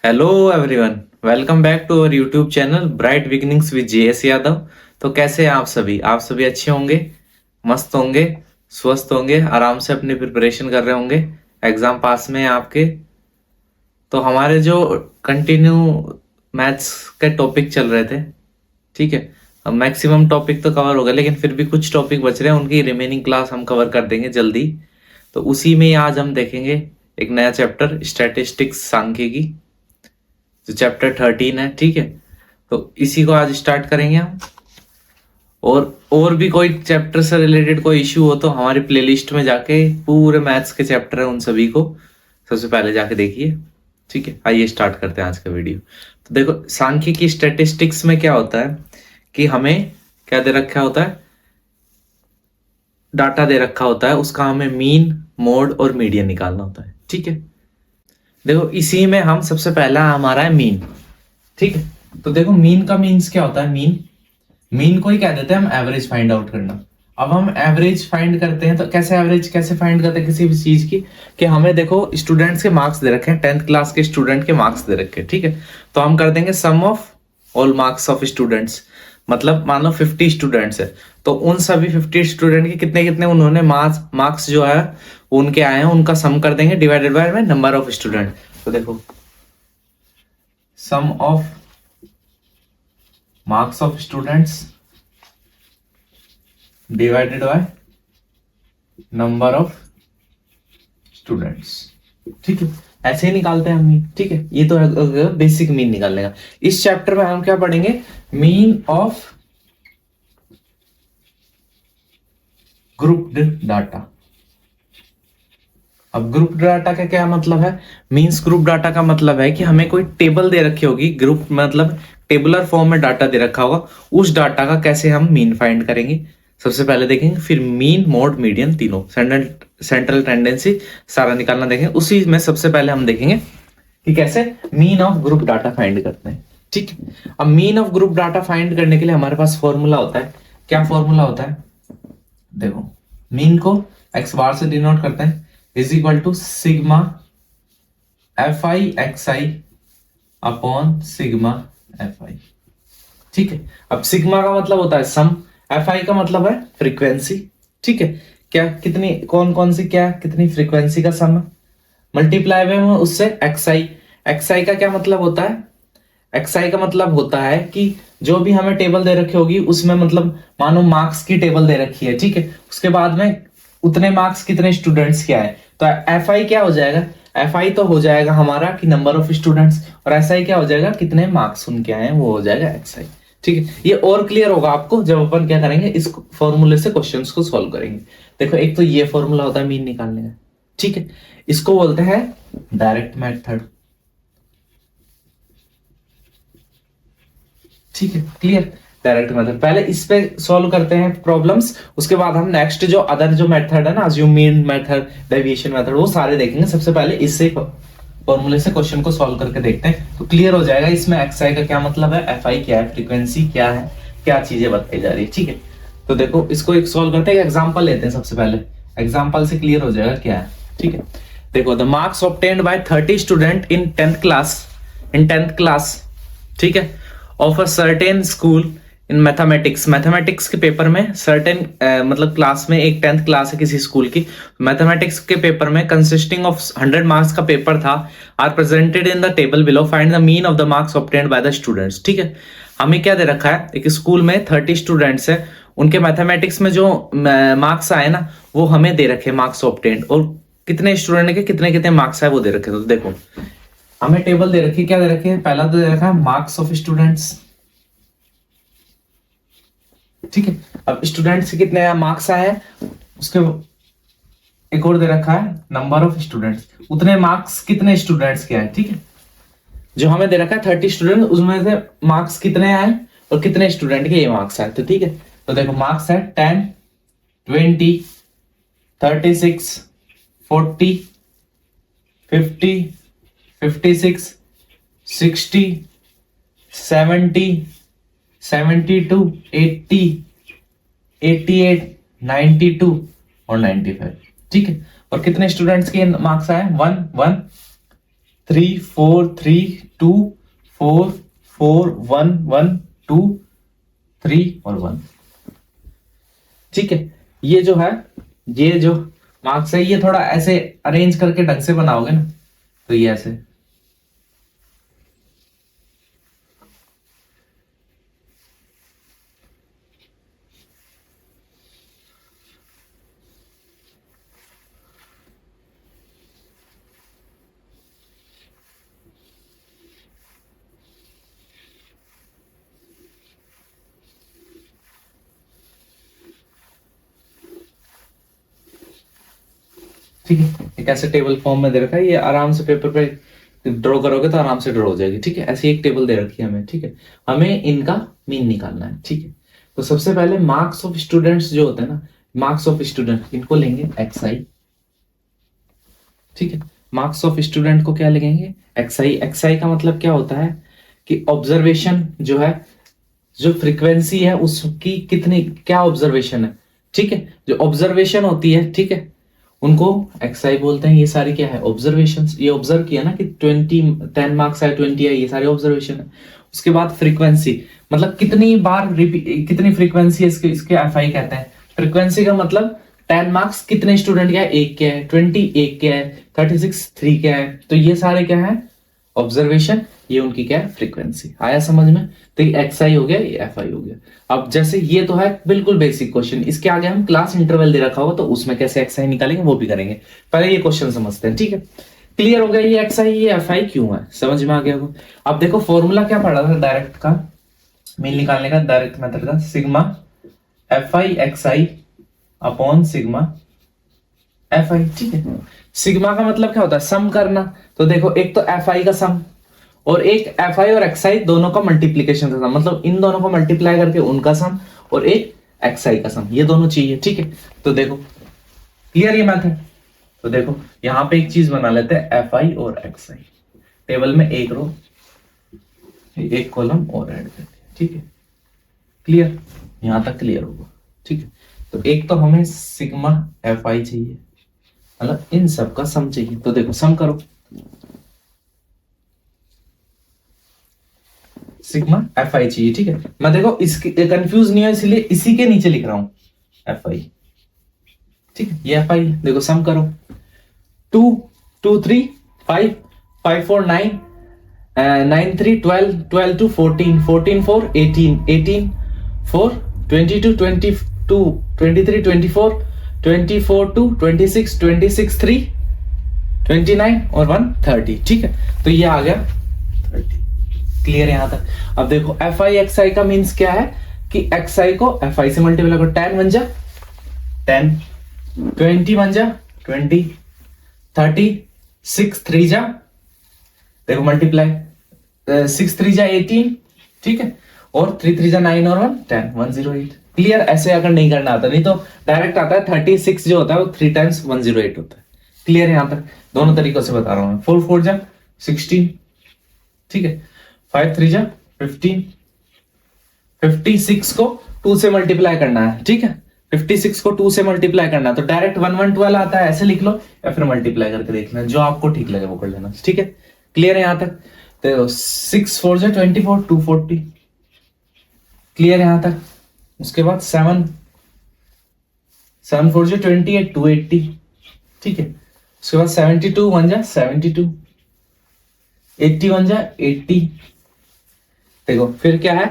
Hello everyone, welcome back to our YouTube channel Bright Beginnings with JS Yadav. तो कैसे हैं आप सभी अच्छे होंगे, मस्त होंगे, स्वस्थ होंगे, आराम से अपनी प्रिपरेशन कर रहे होंगे, एग्जाम पास में है आपके। तो हमारे जो कंटिन्यू मैथ्स के टॉपिक चल रहे थे, ठीक है। अब मैक्सिमम टॉपिक तो कवर हो गए, लेकिन फिर भी कुछ टॉपिक बच रहे हैं, उनकी रिमेनिंग क्लास हम कवर कर देंगे जल्दी। तो उसी में ही आज हम देखेंगे एक नया चैप्टर, स्टैटिस्टिक्स सांख्यिकी, जो चैप्टर 13 है, ठीक है। तो इसी को आज स्टार्ट करेंगे हम। और भी कोई चैप्टर से रिलेटेड कोई इश्यू हो तो हमारी प्लेलिस्ट में जाके पूरे मैथ्स के चैप्टर है, उन सभी को सबसे पहले जाके देखिए, ठीक है। आइए स्टार्ट करते हैं आज का वीडियो। तो देखो, सांख्यिकी स्टैटिस्टिक्स में क्या होता है कि हमें क्या दे रखा होता है, डाटा दे रखा होता है, उसका हमें मीन, मोड और मीडियन निकालना होता है, ठीक है। देखो, इसी में हम सबसे पहला हमारा है मीन, ठीक है। तो देखो, मीन का मीन्स क्या होता है, मीन मीन को ही कह देते हैं हम एवरेज फाइंड आउट करना। अब हम एवरेज फाइंड करते हैं तो कैसे एवरेज कैसे फाइंड करते हैं किसी भी चीज की, कि हमें देखो स्टूडेंट्स के मार्क्स दे रखे हैं, 10th क्लास के स्टूडेंट के मार्क्स दे रखे हैं, ठीक है। तो हम कर देंगे sum of all marks of students. मतलब मान लो 50 स्टूडेंट्स है, तो उन सभी 50 स्टूडेंट के कितने कितने उन्होंने मार्क्स जो है उनके आए हैं, उनका सम कर देंगे डिवाइडेड बाय में नंबर ऑफ स्टूडेंट। तो देखो, sum of marks of students divided by number of students, ठीक है। ऐसे ही निकालते हैं हम मीन, ठीक है। ये तो बेसिक मीन निकालने का। इस चैप्टर में हम क्या पढ़ेंगे, मीन ऑफ ग्रुप्ड डाटा। अब ग्रुप डाटा का क्या मतलब है, मींस ग्रुप डाटा का मतलब है कि हमें कोई टेबल दे रखी होगी, ग्रुप मतलब टेबुलर फॉर्म में डाटा दे रखा होगा, उस डाटा का कैसे हम मीन फाइंड करेंगे सबसे पहले देखेंगे, फिर मीन, मोड, मीडियन तीनों, सेंट्रल टेंडेंसी सारा निकालना देखेंगे। उसी में सबसे पहले हम देखेंगे कि कैसे mean of group data find करते हैं, ठीक है। अब mean of group data find करने के लिए हमारे पास फॉर्मूला होता है। क्या फॉर्मूला होता है, देखो, मीन को एक्स बार से डिनोट करते हैं, is equal to sigma F I x i upon sigma F i, ठीक है। अब सिग्मा का मतलब होता है सम, एफ आई का मतलब है फ्रीक्वेंसी, ठीक है। क्या कितनी कौन कौन सी क्या कितनी फ्रीक्वेंसी का सम, मल्टीप्लाई में उससे एक्स आई। एक्स आई का क्या मतलब होता है, एक्स आई का मतलब होता है कि जो भी हमें टेबल दे रखी होगी उसमें, मतलब मानो मार्क्स की टेबल दे रखी है, ठीक है। उसके बाद में उतने मार्क्स कितने स्टूडेंट्स के आए, तो एफ आई क्या हो जाएगा, एफ आई तो हो जाएगा हमारा कि नंबर ऑफ स्टूडेंट्स, और एस आई क्या हो जाएगा, कितने मार्क्स उनके आए हैं, वो हो जाएगा एक्स आई, ठीक है। ये और क्लियर होगा आपको जब अपन क्या करेंगे, इस फॉर्मूले से क्वेश्चंस को सॉल्व करेंगे। देखो, एक तो ये फॉर्मूला होता है मीन निकालने का, ठीक है। इसको बोलते हैं डायरेक्ट मेथड, ठीक है, क्लियर। डायरेक्ट मेथड, पहले इस पे सॉल्व करते हैं प्रॉब्लम्स, उसके बाद हम नेक्स्ट जो अदर जो मेथड है ना, जो मीन मेथड, डेविएशन मेथड, वो सारे देखेंगे। सबसे पहले इससे फॉर्मूले से क्वेश्चन को सॉल्व करके देखते हैं, तो क्लियर हो जाएगा इसमें एक्स आई का क्या मतलब है, एफ आई क्या है, फ्रीक्वेंसी क्या है, क्या चीजें बताई जा रही है, ठीक है। तो देखो, इसको एक सॉल्व करते हैं, एग्जाम्पल लेते हैं सबसे पहले, एग्जाम्पल से क्लियर हो जाएगा क्या है, ठीक है। देखो, the marks obtained bye 30 student in 10th class, ठीक है, of a certain school in mathematics. Mathematics के पेपर में सर्टेन मतलब क्लास में, एक 10th क्लास है किसी स्कूल की, मैथमेटिक्स के पेपर में कंसिस्टिंग ऑफ 100 मार्क्स का पेपर था, are presented in the table below, find the mean of the marks obtained by the students, ठीक है। हमें क्या दे रखा है, एक स्कूल में 30 स्टूडेंट्स है, उनके मैथमेटिक्स में जो मार्क्स आए ना, वो हमें दे रखे मार्क्स ऑब्टेन्ड, और कितने स्टूडेंट के कितने कितने मार्क्स आए वो दे रखे। तो देखो, हमें टेबल दे रखी, क्या दे रखी है, पहला तो दे रखा है मार्क्स ऑफ स्टूडेंट्स, ठीक है। अब स्टूडेंट्स के कितने मार्क्स आए, उसके एक और दे रखा है नंबर ऑफ स्टूडेंट्स, उतने मार्क्स कितने स्टूडेंट्स के आए, ठीक है। जो हमें दे रखा है 30 स्टूडेंट, उसमें से मार्क्स कितने आए और कितने स्टूडेंट के ये मार्क्स आए, तो ठीक है। तो देखो, मार्क्स है 10, 20, 36, 40, 50, 56, 60, 70, 72, 80, 88, 92 और 95, ठीक है। और कितने स्टूडेंट्स के मार्क्स आए, 1, 1, 3 4 3 2 4 4 1 1 2 3 और 1। ठीक है, ये जो है, ये जो मार्क्स है, ये थोड़ा ऐसे अरेंज करके ढंग से बनाओगे ना, तो ये ऐसे। ठीक है, एक ऐसे टेबल फॉर्म में दे रखा है, ये आराम से पेपर पे ड्रॉ करोगे तो आराम से ड्रॉ हो जाएगी। ठीक है, ऐसी एक टेबल दे रखी है हमें। ठीक है, हमें इनका मीन निकालना है। ठीक है, तो सबसे पहले मार्क्स ऑफ स्टूडेंट्स जो होते हैं ना, मार्क्स ऑफ स्टूडेंट, इनको लेंगे XI। ठीक है, मार्क्स ऑफ स्टूडेंट को क्या लगेंगे? XI। XI का मतलब क्या होता है कि ऑब्जर्वेशन जो है, जो फ्रीक्वेंसी है उसकी कितनी, क्या ऑब्जर्वेशन है। ठीक है, जो ऑब्जर्वेशन होती है, ठीक है, उनको XI बोलते हैं। ये सारी क्या है? ऑब्जर्वेशन। ये ऑब्जर्व किया ना कि 10 मार्क्स आए, 20 आए, ये सारी ऑब्जर्वेशन है। उसके बाद फ्रीक्वेंसी, मतलब कितनी बार कितनी फ्रीक्वेंसी है, इसके FI कहते हैं। फ्रीक्वेंसी का मतलब 10 मार्क्स कितने स्टूडेंट के है, एक के है, 20 एक के है, 36 3 के है। तो ये सारे क्या है? ऑब्जर्वेशन। ये उनकी क्या है? फ्रीक्वेंसी। आया समझ में? तो ये XI हो गया, ये FI हो गया। अब जैसे ये तो है बिल्कुल बेसिक क्वेश्चन, इसके आगे हम क्लास इंटरवल दे रखा होगा तो उसमें कैसे XI निकालेंगे वो भी करेंगे। पहले ये क्वेश्चन समझते हैं। ठीक है, क्लियर हो गया ये XI ये FI क्यों है, समझ में आ गया होगा। अब देखो फॉर्मूला क्या पढ़ा था डायरेक्ट का, मीन निकालने का, डायरेक्ट मेथड का, sigma FI XI upon sigma FI। ठीक है, सिग्मा का मतलब क्या होता है? सम करना। तो देखो एक तो FI का सम और एक FI और XI दोनों का मल्टीप्लीकेशन का सम, मतलब इन दोनों को मल्टीप्लाई करके उनका सम, और एक XI का सम, ये दोनों चाहिए। ठीक है, तो देखो क्लियर ये मेथड। तो देखो यहां पे एक चीज बना लेते हैं, FI और XI, टेबल में एक रो एक कॉलम और ऐड करते हैं। ठीक है, क्लियर, यहां तक क्लियर होगा। ठीक है, तो एक तो हमें सिग्मा FI चाहिए, मतलब इन सब का सम चाहिए। तो देखो सम करो, सिग्मा FI चाहिए। ठीक है, मैं देखो इसकी कंफ्यूज नहीं हो इसलिए इसी के नीचे लिख रहा हूं FI। ठीक है, ये FI देखो सम करो, 2 2 3 5 5 4 9 9 3 12 12 2 14 14 4 18 18 4 22 22 23 24 24 2 26 26 3 29 और 1 30। ठीक है, तो ये आ गया 30। क्लियर यहां तक। अब देखो FI XI का मीन्स क्या है कि XI को FI से मल्टीप्लाई करो, 10 बन जा 10, 20 बन जा 20, 30, 6 3 जा, देखो मल्टीप्लाई 6 3 जा 18। ठीक है, और 3 3 जा 9 और 1 10 108। क्लियर, ऐसे अगर नहीं करना आता, नहीं तो डायरेक्ट आता है 36 जो होता है वो 3 टाइम्स 108 होता है। क्लियर यहां तक, दोनों तरीकों से बता रहा हूं मैं। 4 4 जा 16। ठीक है, 5 3 जा 15, 56 को 2 से मल्टीप्लाई करना है। ठीक है, 56 को 2 से मल्टीप्लाई करना है, तो डायरेक्ट 1 1 12 आता है, ऐसे लिख लो या फिर मल्टीप्लाई करके देख लेना, जो आपको ठीक लगे वो कर लेना। ठीक है, क्लियर है यहां तक। तो 6 4 जा 24 240। क्लियर है यहां तक। उसके बाद 7 7 4 जा 28 280। ठीक है, उसके बाद 72 1 जा 72, 81 जा 80। देखो फिर क्या है,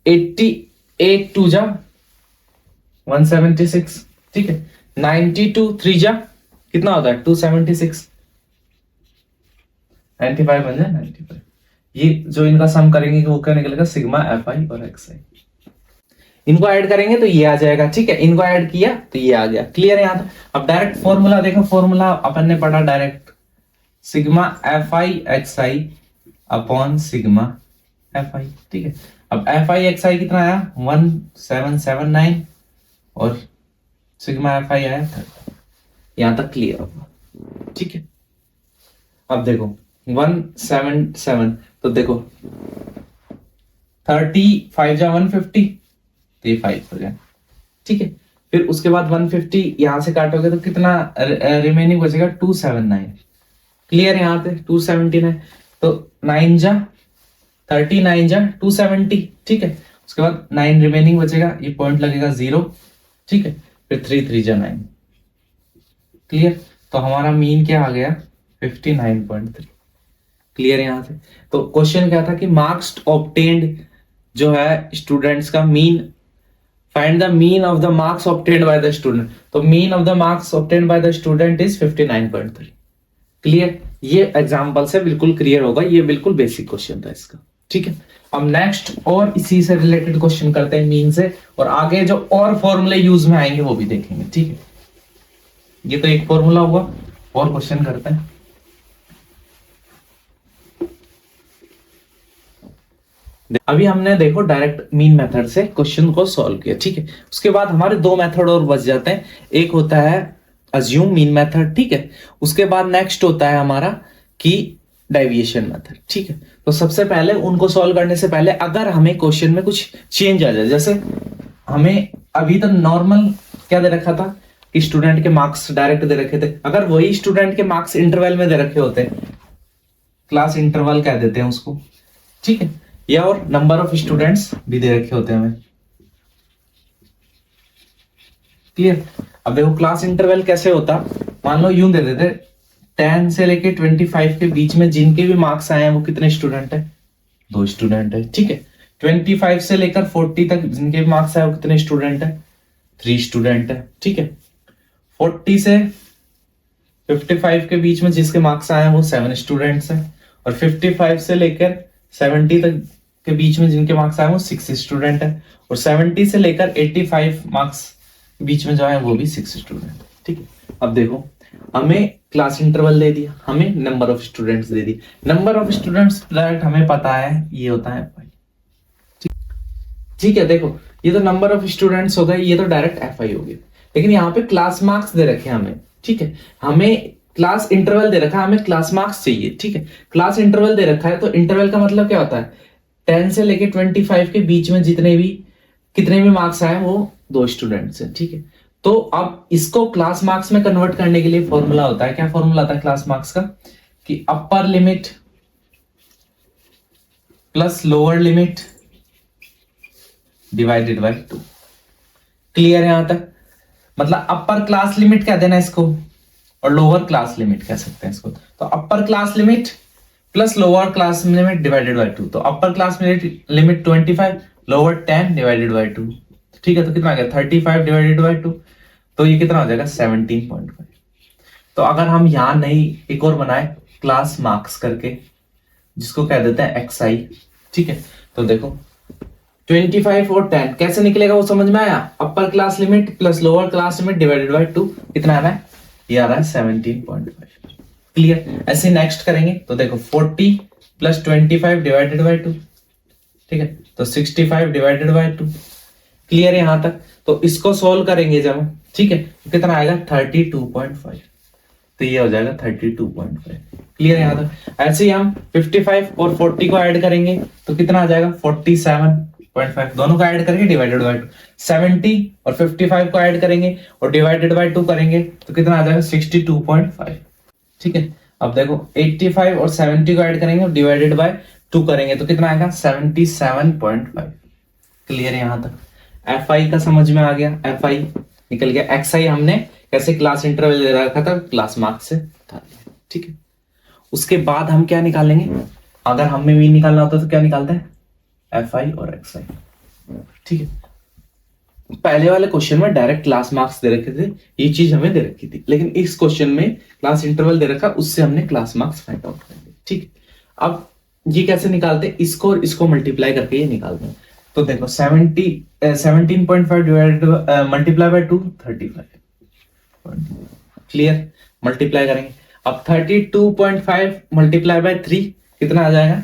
88 2 जा 176। ठीक है, 92 3 जा कितना होता है 276, 95 बन जाए 95। ये जो इनका सम करेंगे वो क्या निकलेगा, सिग्मा FI और XI। इनको ऐड करेंगे तो ये आ जाएगा। ठीक है, इनको ऐड किया तो ये आ गया। क्लियर है यहां तक। अब डायरेक्ट फॉर्मूला देखो, फॉर्मूला अपन ने पढ़ा direct, sigma FI XI upon sigma FI। ठीक है, अब FI XI कितना आया 1779 और सिग्मा FI आया 30। यहां तक क्लियर होगा। ठीक है, अब देखो 177, तो देखो 35 जा 150, तो ये 5 हो गया। ठीक है, फिर उसके बाद 150 यहां से काटोगे तो कितना रिमेनिंग बचेगा 279। क्लियर, यहाँ पे 279, तो 9 जा 30, 9 जा 270, ठीक है। उसके बाद 9 रिमेनिंग बचेगा, ये पॉइंट लगेगा 0, ठीक है। फिर 3 3 जा 9, क्लियर। तो हमारा मीन क्या आ गया 59.3, क्लियर यहाँ से। तो क्वेश्चन क्या था कि मार्क्स ऑब्टेन्ड जो है स्टूडेंट्स का mean, find the mean of the marks obtained by the student. तो mean of the marks obtained by the student is 59.3, clear. ये एग्जांपल से बिल्कुल क्लियर होगा, ये बिल्कुल बेसिक क्वेश्चन था इसका, ठीक है। अब नेक्स्ट और इसी से रिलेटेड क्वेश्चन करते हैं मीन से, और आगे जो और फॉर्मूले यूज में आएंगे वो भी देखेंगे, ठीक है। ये तो एक फॉर्मूला हुआ, और क्वेश्चन करते हैं। अभी हमने देखो डायरेक्ट मीन मेथड से क्वेश्चन को सॉल्व किया, ठीक है। उसके बाद हमारे दो मेथड और बच जाते हैं, एक होता है अज्यूम मीन मेथड, ठीक है। उसके बाद नेक्स्ट होता है हमारा कि डेविएशन मेथड, ठीक है। तो सबसे पहले उनको सॉल्व करने से पहले अगर हमें क्वेश्चन में कुछ चेंज आ जाए, जैसे हमें अभी तक नॉर्मल क्या दे रखा था कि स्टूडेंट के मार्क्स डायरेक्ट दे रखे थे, अगर वही स्टूडेंट के मार्क्स इंटरवल में दे रखे होते, क्लास इंटरवल कह देते हैं उसको, ठीक है, या और नंबर ऑफ स्टूडेंट्स भी दे रखे होते हैं हमें, क्लियर। अब देखो क्लास इंटरवल कैसे होता, मान लो यूं दे देते 10 से लेके 25 के बीच में जिनके भी मार्क्स आए हैं वो कितने स्टूडेंट है, 2 स्टूडेंट है, ठीक है। 25 से लेकर 40 तक जिनके भी मार्क्स आए वो कितने स्टूडेंट है, 3 स्टूडेंट है, ठीक है। 40 से 55 के बीच में जिसके मार्क्स आए हैं वो 7 स्टूडेंट्स हैं, और 55 से लेकर 70 तक के बीच में जिनके मार्क्स आए वो 6 स्टूडेंट है, और 70 से लेकर 85 मार्क्स के बीच में जो है वो भी 6 स्टूडेंट, ठीक है। अब देखो हमें क्लास इंटरवल दे दिया, हमें number of students they the, number of students direct हमें पता है ये होता है FI, ठीक है। देखो ये तो नंबर ऑफ स्टूडेंट्स हो गए, ये तो डायरेक्ट FI हो गया, लेकिन यहाँ पे क्लास मार्क्स दे रखे हमें, ठीक है। हमें क्लास इंटरवल दे रखा है, हमें क्लास मार्क्स चाहिए, ठीक है। क्लास इंटरवल दे रखा है, तो इंटरवल का मतलब क्या होता है, 10 से लेके 25 के बीच में जितने भी मार्क्स आए वो 2 स्टूडेंट्स हैं, ठीक है। तो अब इसको क्लास मार्क्स में कन्वर्ट करने के लिए फॉर्मूला होता है, क्या फॉर्मूला होता है क्लास मार्क्स का, कि upper limit plus lower limit divided by 2, clear है यहां तक। मतलब अपर क्लास लिमिट कह देना इसको, और लोअर क्लास लिमिट कह सकते हैं इसको। तो upper class limit plus lower class limit divided by 2, तो upper class limit 25, lower 10 divided by 2, ठीक है। तो कितना आ गया 35 डिवाइडेड बाय 2, तो ये कितना हो जाएगा 17.5। तो अगर हम यहां नहीं एक और बनाए क्लास मार्क्स करके, जिसको कह देते हैं XI, ठीक है। तो देखो 25 और 10 कैसे निकलेगा वो समझ में आया, upper class limit plus lower class limit divided by 2, कितना आ रहा है, ये आ रहा है 17.5, क्लियर। ऐसे नेक्स्ट करेंगे तो देखो 40 प्लस 25 डिवाइडेड बाय 2, ठीक है, तो 65 डिवाइडेड बाय 2, क्लियर है यहां तक। तो इसको सोल्व करेंगे जब, ठीक है, तो कितना आएगा 32.5, तो ये हो जाएगा 32.5, क्लियर है यहां तक। ऐसे ही हम 55 और 40 को ऐड करेंगे तो कितना आ जाएगा 47.5, दोनों को ऐड करके डिवाइडेड बाय 2, 70 और 55 को ऐड करेंगे और डिवाइडेड बाय 2 करेंगे तो कितना आ जाएगा 62.5, ठीक है। अब देखो 85 और 70 को ऐड करेंगे और डिवाइडेड बाय 2 करेंगे तो कितना आएगा 77.5, क्लियर है यहां तक। FI का समझ में आ गया, FI निकल गया। XI हमने कैसे क्लास इंटरवल दे रखा था, क्लास मार्क्स से उठा लिया, ठीक है। उसके बाद हम क्या निकालेंगे, अगर हमें मीन निकालना होता तो क्या निकालते हैं FI और XI, ठीक है। पहले वाले क्वेश्चन में डायरेक्ट क्लास मार्क्स दे रखे थे, ये चीज हमें दे रखी थी, लेकिन इस क्वेश्चन में क्लास इंटरवल दे रखा, उससे हमने क्लास मार्क्स फाइंड आउट कर दिए, ठीक है। अब ये कैसे निकालते, इसको और इसको मल्टीप्लाई करके ये निकालते हैं। तो देखो 17.5 divided multiply by 2 35, clear, multiply करेंगे। अब 32.5 मल्टीप्लाई बाय 3 कितना आ जाएगा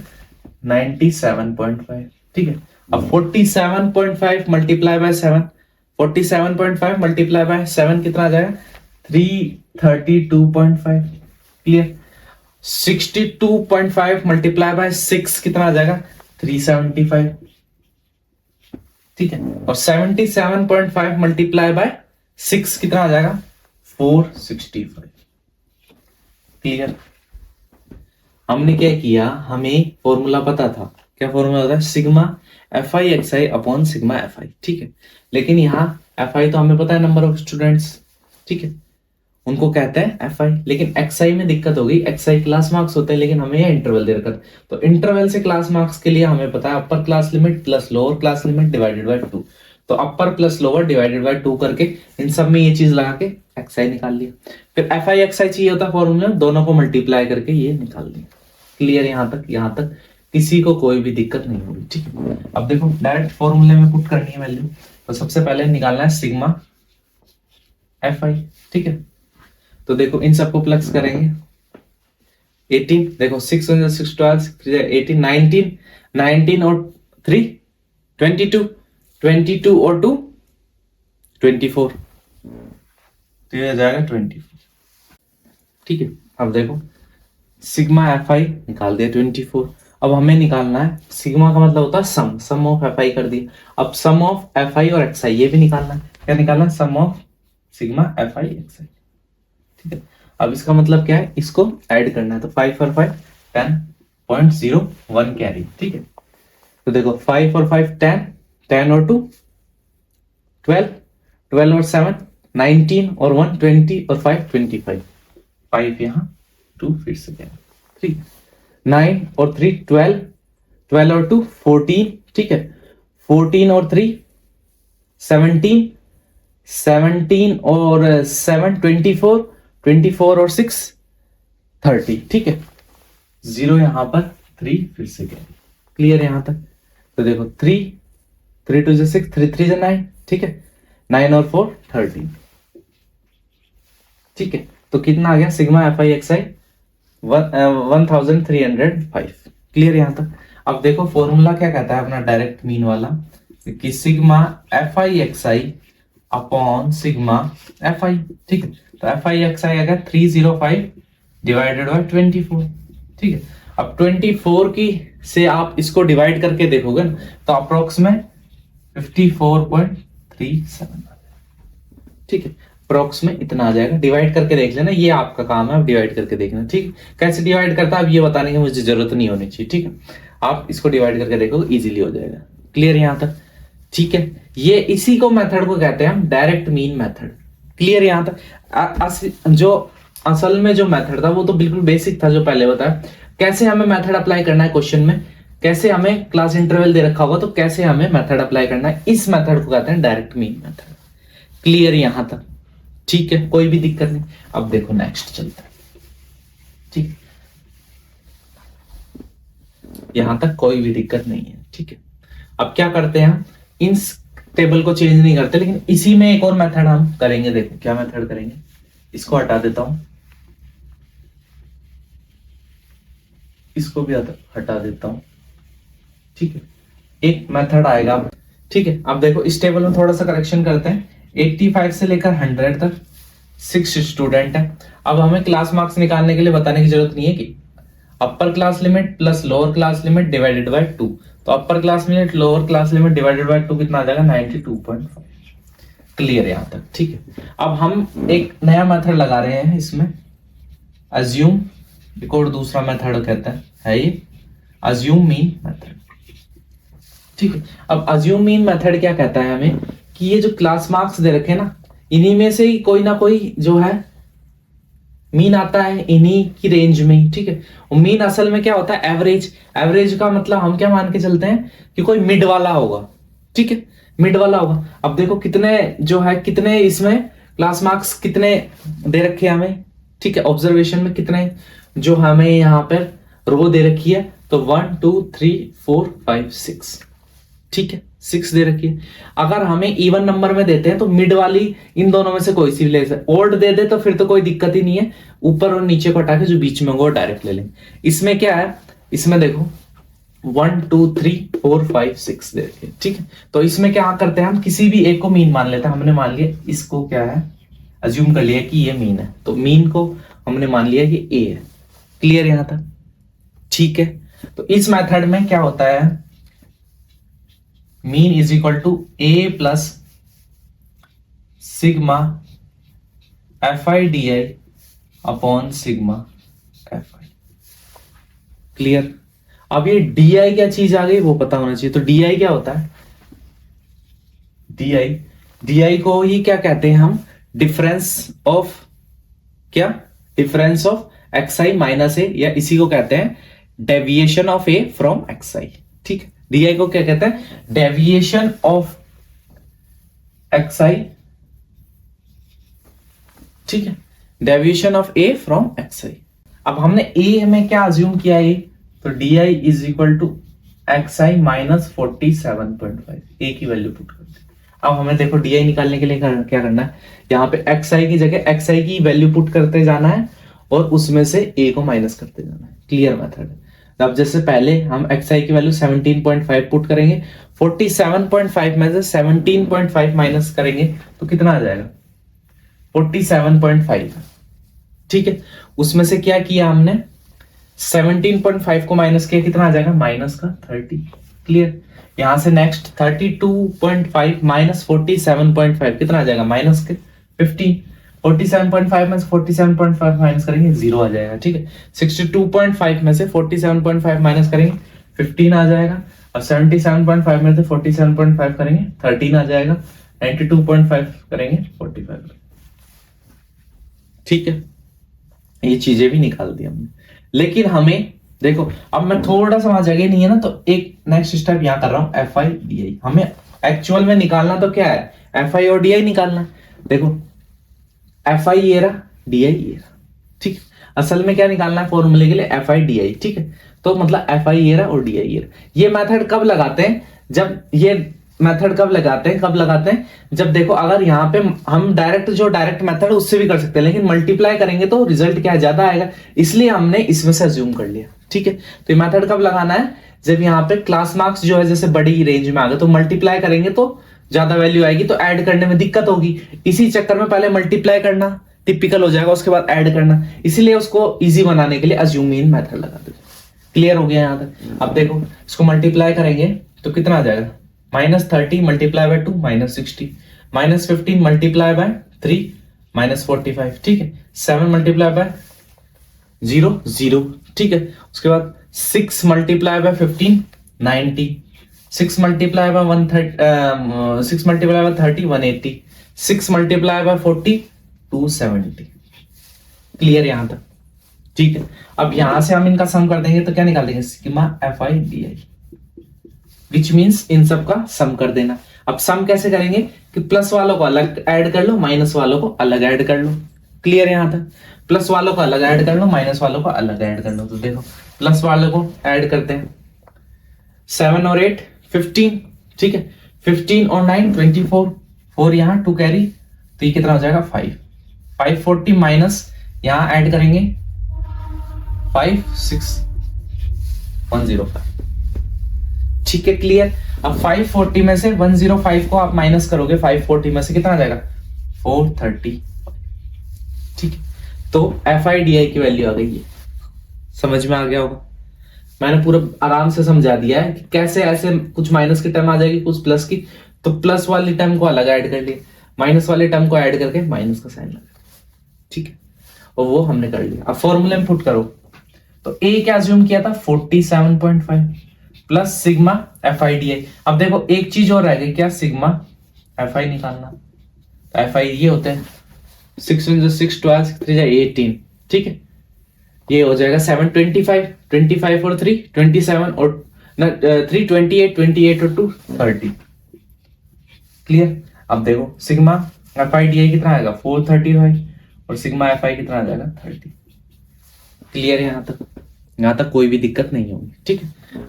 97.5, ठीक है। अब 47.5 मल्टीप्लाई बाय 7, 47.5 मल्टीप्लाई बाय 7 कितना आ जाएगा 332.5, क्लियर। 62.5 मल्टीप्लाई बाय 6 कितना आ जाएगा 375, ठीक है। और 77.5 मल्टीप्लाई बाय 6 कितना आ जाएगा 465, क्लियर। हमने क्या किया, हमें फॉर्मूला पता था, क्या फॉर्मूला होता है, sigma F I x i upon sigma F i, ठीक है। लेकिन यहाँ एफ आई तो हमें पता है नंबर ऑफ स्टूडेंट्स, ठीक है, उनको कहते हैं एफ आई। लेकिन एक्स आई में दिक्कत हो गई, एक्स आई क्लास मार्क्स होते हैं लेकिन हमें यह इंटरवल दे रखा है। तो इंटरवल से क्लास मार्क्स के लिए हमें पता है upper class limit plus lower class limit divided by 2। तो अपर प्लस लोअर डिवाइडेड बाय 2 करके इन सब में ये चीज लगा के एक्स आई निकाल लिया। फिर एफ आई एक्स आई चाहिए होता फॉर्मूला, दोनों को मल्टीप्लाई करके ये निकाल लिया। क्लियर यहाँ तक किसी को कोई भी दिक्कत नहीं होगी, ठीक है। अब देखो डायरेक्ट फॉर्मूले में पुट करनी है वैल्यू। तो सबसे पहले निकालना है सिग्मा एफ आई, ठीक है। तो देखो इन सबको प्लस करेंगे, 18 देखो 6 6 12 18 19 19 और 3 22 22 और 2 24, तो ये आ जाएगा 24, ठीक है। अब देखो सिग्मा एफ आई निकाल दिया 24। अब हमें निकालना है सिग्मा का मतलब होता है सम ऑफ एफ आई कर दिया। अब सम ऑफ एफ आई और एक्स आई ये भी निकालना है। क्या निकालना है, sum of sigma F I x I, ठीक है। अब इसका मतलब क्या है, इसको ऐड करना है। तो 5 और 5 10.01 कैरी, ठीक है। तो देखो 5 और 5 10, 10 और 2 12, 12 और 7 19 और 1 20 और 5 25, 5 यहाँ 2 फिर से क्या, ठीक है। 9 और 3 12, 12 और 2 14, ठीक है। 14 और 3 17, 17 और 7 24, 24 और 6 30, ठीक है। 0 यहां पर 3 फिर से क्या, क्लियर यहां तक। तो देखो 3 3 2 6 3 3 9, ठीक है। 9 और 4 13, ठीक है। तो कितना आ गया sigma F I x I 1305, clear यहां तक। अब देखो फॉर्मूला क्या कहता है अपना डायरेक्ट मीन वाला, कि sigma F I x i upon sigma F i, ठीक है। तो एफ आई एक्स आई आ गया 305 डिवाइडेड बाय 24, ठीक है। अब 24 की से आप इसको डिवाइड करके देखोगे ना, तो अप्रोक्स में 54.37, ठीक है। अप्रोक्स में इतना आ जाएगा। डिवाइड करके देख लेना, ये आपका काम है, आप डिवाइड करके देखना, ठीक है। कैसे डिवाइड करता है अब ये बताने की मुझे जरूरत नहीं होनी चाहिए, ठीक है। आप इसको डिवाइड करके देखो, इजीली हो जाएगा, क्लियर यहां तक, ठीक है। ये इसी को मेथड को कहते हैं हम डायरेक्ट मीन मेथड, क्लियर यहां तक। जो असल में जो मेथड था वो तो बिल्कुल बेसिक था जो पहले बताया। कैसे हमें मेथड अप्लाई करना है क्वेश्चन में, कैसे हमें क्लास इंटरवल दे रखा होगा तो कैसे हमें मेथड अप्लाई करना है, इस मेथड को कहते हैं डायरेक्ट मीन मेथड, क्लियर यहां तक, ठीक है। कोई भी दिक्कत नहीं। अब देखो नेक्स्ट चलता है, ठीक, यहां तक कोई भी दिक्कत नहीं है, ठीक है। अब क्या करते हैं, इन टेबल को चेंज नहीं करते, लेकिन इसी में एक और मेथड हम करेंगे। देखो क्या मेथड करेंगे, इसको हटा देता हूं, इसको भी हटा देता हूं, ठीक है। एक मेथड आएगा, ठीक है। अब देखो इस टेबल में थोड़ा सा करेक्शन करते हैं। 85 से लेकर 100 तक 6 स्टूडेंट है। अब हमें क्लास मार्क्स निकालने के लिए बताने की जरूरत नहीं है कि upper class limit plus lower class limit divided by 2। तो upper class limit lower class limit divided by 2 कितना आ जाएगा, 92.5, क्लियर यहां तक, ठीक है। अब हम एक नया मेथड लगा रहे हैं इसमें, अज्यूम, एक और दूसरा मेथड कहता है ये अज्यूम मीन मेथड, ठीक है। अब अज्यूम मीन मेथड क्या कहता है हमें, कि ये जो क्लास मार्क्स दे रखे ना, इन्हीं में से ही कोई ना कोई जो है मीन आता है इन्हीं की रेंज में, ठीक है। और मीन असल में क्या होता है, एवरेज। एवरेज का मतलब हम क्या मान के चलते हैं कि कोई मिड वाला होगा, ठीक है, मिड वाला होगा। अब देखो कितने जो है, कितने इसमें क्लास मार्क्स कितने दे रखे हैं हमें, ठीक है। ऑब्जर्वेशन में कितने जो हमें यहाँ पर रो दे रखी है, तो 1 2 3 4 5 6, ठीक है, 6 दे रखी है। अगर हमें इवन नंबर में देते हैं तो मिड वाली इन दोनों में से कोई सी भी ले सकते। ओड दे दे तो फिर तो कोई दिक्कत ही नहीं है, ऊपर और नीचे को हटा के जो बीच में होगा वो डायरेक्ट ले लेंगे। इसमें क्या है, इसमें देखो 1 2 3 4 5 6 दे रखी है, ठीक है। तो इसमें क्या करते हैं, हम किसी भी एक को मीन मान लेते हैं। हमने मान लिया इसको क्या है, अज्यूम कर लिया कि ये मीन है, तो मीन को हमने मान लिया कि ए है, क्लियर यहां तक, ठीक है। तो इस मेथड में क्या होता है, mean is equal to A plus sigma F I D i upon sigma F i, clear. अब ये डी आई क्या चीज आ गई वो पता होना चाहिए। तो डी आई क्या होता है, डी आई, डी आई को ही क्या कहते हैं हम, डिफरेंस ऑफ, क्या, difference of X I minus A, या इसी को कहते हैं deviation of A from X I. ठीक है, डी आई को क्या कहते हैं, डेविएशन ऑफ एक्स आई, ठीक है, deviation of A from X I. अब हमने ए में क्या अज्यूम किया है, तो D I is equal to x I minus 47.5, A की वैल्यू पुट कर दी। अब हमें देखो डी आई निकालने के लिए क्या करना है, यहाँ पे एक्स आई की जगह एक्स आई की वैल्यू पुट करते जाना है और उसमें से ए को माइनस करते जाना है। क्लियर मेथड है। अब जैसे पहले हम एक्स आई की वैल्यू 17.5 पुट करेंगे, 47.5 में से 17.5 माइनस करेंगे तो कितना आ जाएगा, 47.5। ठीक है, उसमें से क्या किया हमने, 17.5 को माइनस किया, कितना आ जाएगा, माइनस का 30। क्लियर। यहां से नेक्स्ट 32.5 माइनस 47.5 कितना आ जाएगा, माइनस के 15। 47.5 में से 47.5 माइनस करेंगे 0 आ जाएगा। ठीक है, 62.5 में से 47.5 माइनस करेंगे 15 आ जाएगा। और 77.5 में से 47.5 करेंगे 13 आ जाएगा। 92.5 करेंगे 45। ठीक है, ये चीजें भी निकाल दी हमने। लेकिन हमें देखो, अब मैं थोड़ा सा वहां जगह नहीं है ना, तो एक नेक्स्ट स्टेप यहां कर रहा हूं, एफ आई डी आई। हमें एक्चुअल में निकालना तो क्या है, एफ आई और डी आई निकालना। देखो एफ आई ये रहा, डी आई ये रहा। ठीक, असल में क्या निकालना है फॉर्मूले के लिए, एफ आई डी आई। ठीक है, तो मतलब एफ आई ये रहा और डी आई ये रहा। ये मेथड कब लगाते हैं, जब ये मेथड कब लगाते हैं, जब देखो अगर यहाँ पे हम डायरेक्ट मेथड उससे भी कर सकते हैं, लेकिन मल्टीप्लाई करेंगे तो रिजल्ट क्या ज्यादा आएगा, इसलिए हमने इसमें से अज्यूम कर लिया। ठीक है, तो ये मेथड कब लगाना है, जब यहाँ पे क्लास मार्क्स जो है जैसे बड़ी रेंज में आ गए, तो मल्टीप्लाई करेंगे तो ज्यादा वैल्यू आएगी, तो ऐड करने में दिक्कत होगी। इसी चक्कर में पहले मल्टीप्लाई करना टिपिकल हो जाएगा, उसके बाद ऐड करना, इसीलिए उसको इजी बनाने के लिए अज्यूमिंग मेथड लगा दो। क्लियर हो गया यहाँ तक। अब देखो इसको मल्टीप्लाई करेंगे तो कितना आ जाएगा, -30 मल्टीप्लाई बाय 2 -60, -15 मल्टीप्लाई बाय 3 -45। ठीक है, 7 मल्टीप्लाई बाय 0 0। ठीक है, उसके बाद 6 multiply by 15 90, 6 multiply by 6 multiply by 30 180, 6 multiply by 40 270। Clear यहां तक। ठीक है, अब यहां से हम इनका सम कर देंगे तो क्या निकाल देंगे, sigma F I D I, which means in सब का सम कर देना। अब सम कैसे करेंगे कि प्लस वालों को अलग ऐड कर लो, माइनस वालों को अलग ऐड कर लो। क्लियर यहां तक, प्लस वालों को अलग ऐड कर लो, माइनस वालों को अलग ऐड कर लो। तो देखो प्लस वालों को ऐड करते हैं, 7 और 8 15। ठीक है, 15 और 9 24, 4 यहां 2 कैरी, तो ये कितना हो जाएगा 5। 540 माइनस यहां ऐड करेंगे 5 6 105। ठीक है, क्लियर। अब 540 में से 105 को आप माइनस करोगे, 540 में से कितना आ जाएगा 430। ठीक है, तो एफ आई डी आई की वैल्यू आ गई है। समझ में आ गया होगा, मैंने पूरा आराम से समझा दिया है कि कैसे ऐसे कुछ माइनस की टर्म आ जाएगी, कुछ प्लस की, तो प्लस वाली टर्म को अलग ऐड कर लिया, माइनस वाली टर्म को ऐड करके माइनस का साइन लगा। ठीक है, और वो हमने कर लिया। अब फॉर्मूले में पुट करो, तो ए क्या अज्यूम किया था 47.5 plus sigma F I D I. अब देखो एक चीज और रह गई, क्या, सिग्मा एफ आई निकालना। तो एफ आई ये होते हैं 6 × 6 12 6 3 18। ठीक है, ये हो जाएगा 7 25 25 और 3 27 और 3 28 28 और 2 30। क्लियर। अब देखो sigma F I D I कितना आएगा 435 और सिग्मा एफ आई कितना आ जाएगा 30। क्लियर है यहां तक कोई भी दिक्कत नहीं होगी। ठीक है,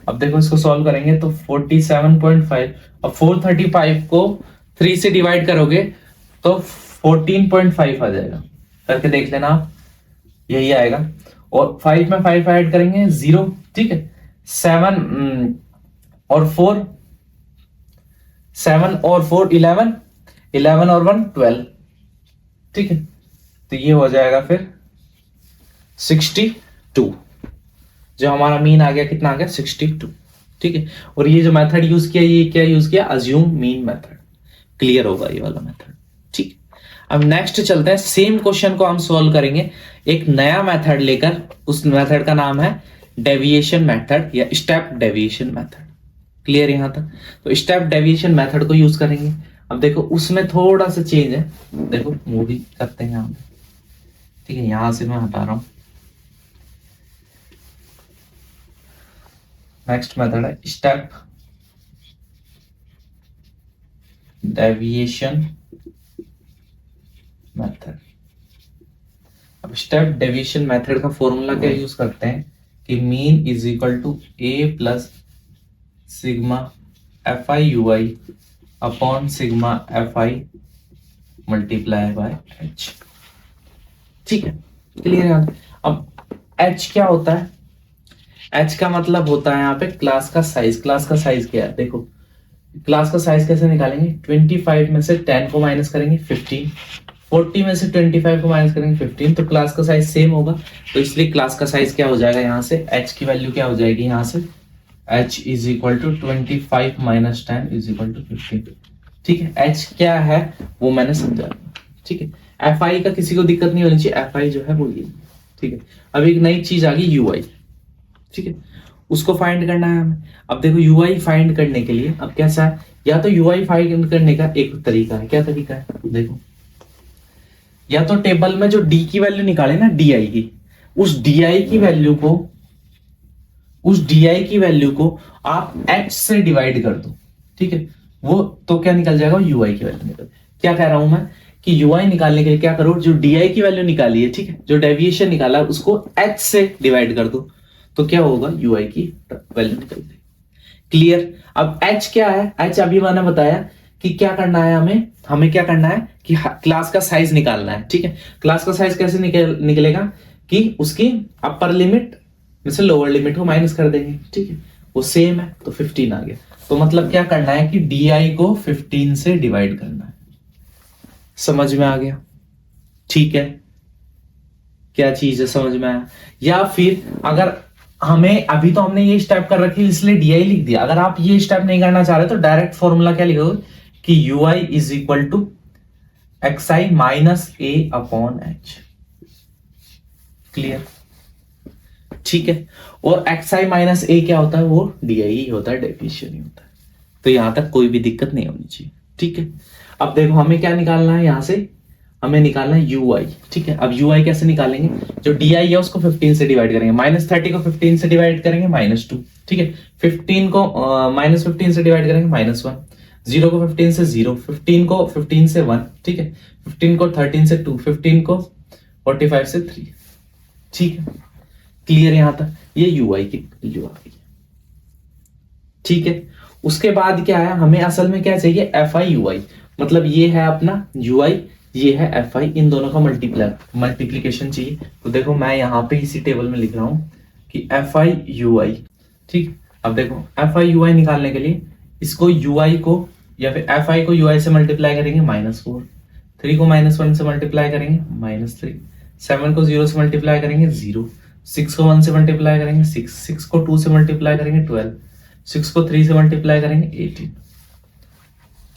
अब देखो इसको सॉल्व करेंगे तो 47.5, अब 435 को 3 से डिवाइड करोगे तो 14.5 आ जाएगा, करके देख लेना आप, यही आएगा। और 5 में 5 ऐड करेंगे 0। ठीक है, 7 और 4 11 11 और 1 12। ठीक है, तो ये हो जाएगा फिर 62, जो हमारा मीन आ गया, कितना आ गया 62। ठीक है, और ये जो मेथड यूज किया, ये क्या यूज किया, अज्यूम मीन मेथड। क्लियर होगा ये वाला मेथड। ठीक, अब नेक्स्ट चलते हैं, सेम क्वेश्चन को हम सॉल्व करेंगे एक नया मेथड लेकर। उस मेथड का नाम है डेविएशन मेथड या स्टेप डेविएशन मेथड। क्लियर यहां तक? तो स्टेप डेविएशन मेथड को यूज करेंगे। अब देखो उसमें थोड़ा सा चेंज है, देखो मूवी करते हैं यहाँ पे, ठीक है, यहां से मैं हटा रहा हूं। नेक्स्ट मेथड है स्टेप डेविएशन मेथड। अब स्टेप डेविएशन मेथड का फॉर्मूला क्या यूज करते हैं कि mean is equal to A plus sigma F I you I upon sigma F i multiply by h. ठीक है, क्लियर है? अब एच क्या होता है? एच का मतलब होता है यहाँ पे क्लास का साइज। क्लास का साइज क्या है? देखो क्लास का साइज कैसे निकालेंगे? 25 में से 10 को माइनस करेंगे 15, 40 में से 25 को माइनस करेंगे 15, तो क्लास का साइज सेम होगा। तो इसलिए क्लास का साइज क्या हो जाएगा? यहाँ से एच की वैल्यू क्या हो जाएगी? यहाँ से h is equal to 25 minus 10 is equal to 15। ठीक है, एच क्या है वो मैंने समझा। ठीक है, एफ आई का किसी को दिक्कत नहीं होनी चाहिए, एफ आई जो है वो ये। ठीक है, अब एक नई चीज आ गई यू आई। ठीक है, उसको फाइंड करना है हमें। अब देखो यू आई फाइंड करने के लिए अब कैसा है, या तो यू आई फाइंड करने का एक तरीका है। क्या तरीका है? देखो, या तो टेबल में जो डी की वैल्यू निकाले ना, डी आई की, उस डी आई की वैल्यू को आप एच से डिवाइड कर दो। ठीक है, वो तो क्या निकल जाएगा? यू आई की वैल्यू निकल। क्या कह रहा हूं मैं कि यू आई निकालने के लिए क्या करो, जो डी आई की वैल्यू निकाली है, ठीक है, जो डेविएशन निकाला उसको एच से डिवाइड कर दो, तो क्या होगा? यू आई की वैल्यू निकल गई। क्लियर? अब एच क्या है? एच अभी मैंने बताया कि क्या करना है हमें क्या करना है कि क्लास का साइज निकालना है। ठीक है, क्लास का साइज कैसे निकलेगा कि उसकी अपर लिमिट में से लोअर लिमिट को माइनस कर देंगे। ठीक है, वो सेम है तो 15 आ गया। तो मतलब क्या करना है कि डी आई को 15 से डिवाइड करना है। समझ में आ गया? ठीक है, क्या चीज है, समझ में आया? या फिर अगर हमें अभी तो हमने ये स्टेप कर रखी इसलिए डी आई लिख दिया, अगर आप ये स्टेप नहीं करना चाह रहे तो डायरेक्ट फॉर्मूला क्या लिखोगे कि u i is equal to x I minus a upon h. Clear? ठीक है, और एक्स आई माइनस ए क्या होता है? वो डी आई ही होता है, डेफिनेशन ही होता है। तो यहां तक कोई भी दिक्कत नहीं होनी चाहिए। ठीक है, अब देखो हमें क्या निकालना है, यहां से हमें निकालना है यू आई। ठीक है, अब यू आई कैसे निकालेंगे? जो डी आई है उसको 15 से डिवाइड करेंगे, -30 को 15 से डिवाइड करेंगे -2। ठीक है, 15 को -15 से डिवाइड करेंगे -1, 0 को 15 से 0, 15 को 15 से 1, ठीक है, 15 को 13 से 2, 15 को 45 से 3। ठीक है, क्लियर यहां तक? ये यू आई की वैल्यू आ गई। ठीक है, उसके बाद क्या है, हमें असल में क्या चाहिए? एफ आई यू आई, मतलब ये है अपना यू आई, ये है एफ आई, इन दोनों का मल्टीप्लीकेशन चाहिए। तो देखो मैं यहाँ पे इसी टेबल में लिख रहा हूं कि एफ आई यू आई। ठीक, अब देखो एफ आई यू आई निकालने के लिए इसको यू आई को या फिर एफ आई को यू आई से मल्टीप्लाई करेंगे -4, 3 को -1 से मल्टीप्लाई करेंगे -3, 7 को 0 से मल्टीप्लाई करेंगे 0, 6 को 1 से मल्टीप्लाई करेंगे 6, 6 को 2 से मल्टीप्लाई करेंगे 12, 6 को 3 से मल्टीप्लाई करेंगे 18।